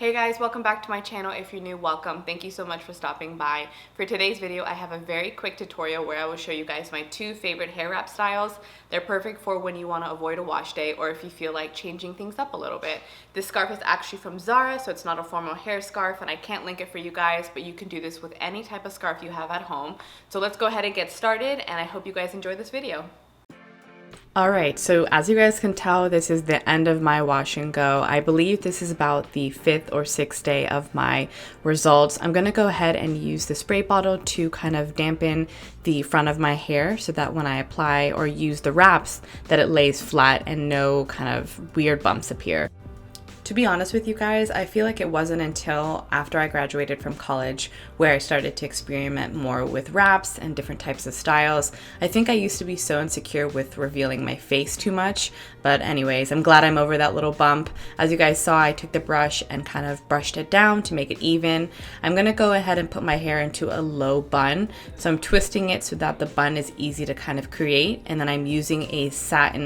Hey guys, welcome back to my channel. If you're new, welcome. Thank you so much for stopping by. For today's video, I have a very quick tutorial where I will show you guys my two favorite hair wrap styles. They're perfect for when you want to avoid a wash day or if you feel like changing things up a little bit. This scarf is actually from Zara, so it's not a formal hair scarf, and I can't link it for you guys, but you can do this with any type of scarf you have at home. So let's go ahead and get started, and I hope you guys enjoy this video. Alright, so as you guys can tell, this is the end of my wash and go. I believe this is about the 5th or 6th day of my results. I'm going to go ahead and use the spray bottle to kind of dampen the front of my hair so that when I apply or use the wraps that it lays flat and no kind of weird bumps appear. To be honest with you guys, I feel like it wasn't until after I graduated from college where I started to experiment more with wraps and different types of styles. I think I used to be so insecure with revealing my face too much, but anyways, I'm glad I'm over that little bump. As you guys saw, I took the brush and kind of brushed it down to make it even. I'm gonna go ahead and put my hair into a low bun. So I'm twisting it so that the bun is easy to kind of create, and then I'm using a silk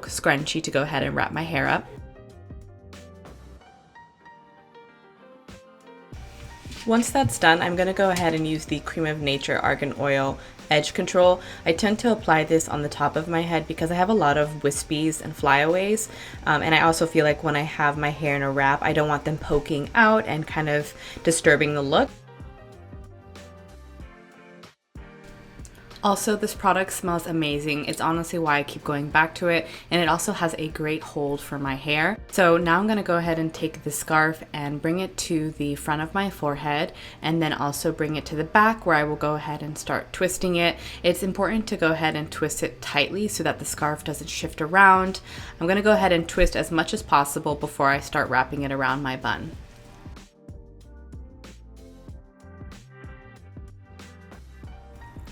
scrunchie to go ahead and wrap my hair up. Once that's done, I'm going to go ahead and use the Cream of Nature Argan Oil Edge Control. I tend to apply this on the top of my head because I have a lot of wispies and flyaways, and I also feel like when I have my hair in a wrap, I don't want them poking out and kind of disturbing the look. Also, this product smells amazing. It's honestly why I keep going back to it, and it also has a great hold for my hair. So now I'm gonna go ahead and take the scarf and bring it to the front of my forehead, and then also bring it to the back where I will go ahead and start twisting it. It's important to go ahead and twist it tightly so that the scarf doesn't shift around. I'm gonna go ahead and twist as much as possible before I start wrapping it around my bun.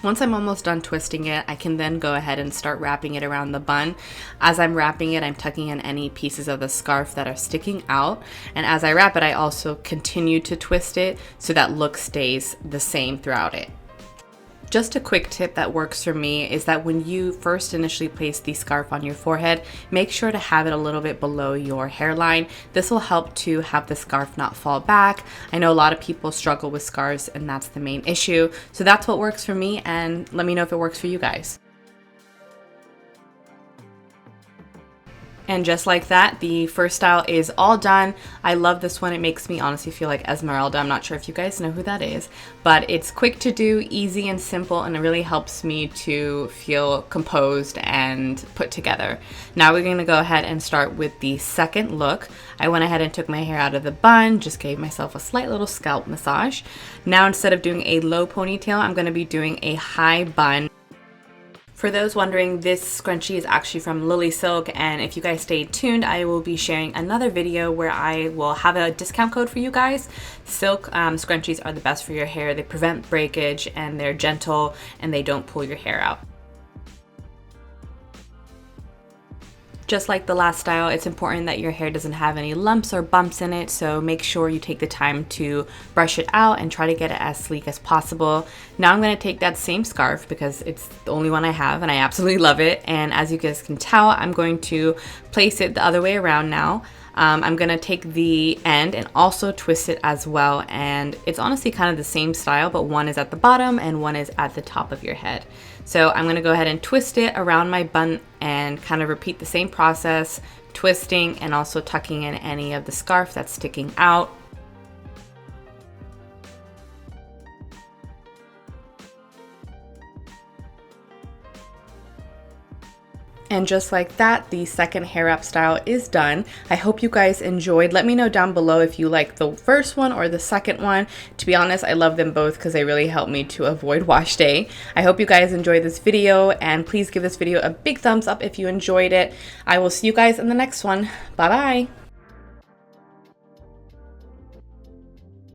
Once I'm almost done twisting it, I can then go ahead and start wrapping it around the bun. As I'm wrapping it, I'm tucking in any pieces of the scarf that are sticking out. And as I wrap it, I also continue to twist it so that look stays the same throughout it. Just a quick tip that works for me is that when you first initially place the scarf on your forehead, make sure to have it a little bit below your hairline. This will help to have the scarf not fall back. I know a lot of people struggle with scarves, and that's the main issue. So that's what works for me, and let me know if it works for you guys. And just like that, the first style is all done. I love this one. It makes me honestly feel like Esmeralda. I'm not sure if you guys know who that is, but it's quick to do, easy and simple, and it really helps me to feel composed and put together. Now we're gonna go ahead and start with the second look. I went ahead and took my hair out of the bun, just gave myself a slight little scalp massage. Now instead of doing a low ponytail, I'm gonna be doing a high bun. For those wondering, this scrunchie is actually from Lily Silk, and if you guys stay tuned, I will be sharing another video where I will have a discount code for you guys. Silk scrunchies are the best for your hair. They prevent breakage, and they're gentle, and they don't pull your hair out. Just like the last style, it's important that your hair doesn't have any lumps or bumps in it, so make sure you take the time to brush it out and try to get it as sleek as possible. Now I'm going to take that same scarf because it's the only one I have and I absolutely love it, and as you guys can tell, I'm going to place it the other way around now. I'm going to take the end and also twist it as well, and it's honestly kind of the same style, but one is at the bottom and one is at the top of your head. So I'm going to go ahead and twist it around my bun and kind of repeat the same process, twisting and also tucking in any of the scarf that's sticking out. And just like that, the second hair wrap style is done. I hope you guys enjoyed. Let me know down below if you like the first one or the second one. To be honest, I love them both because they really help me to avoid wash day. I hope you guys enjoyed this video, and please give this video a big thumbs up if you enjoyed it. I will see you guys in the next one. Bye bye.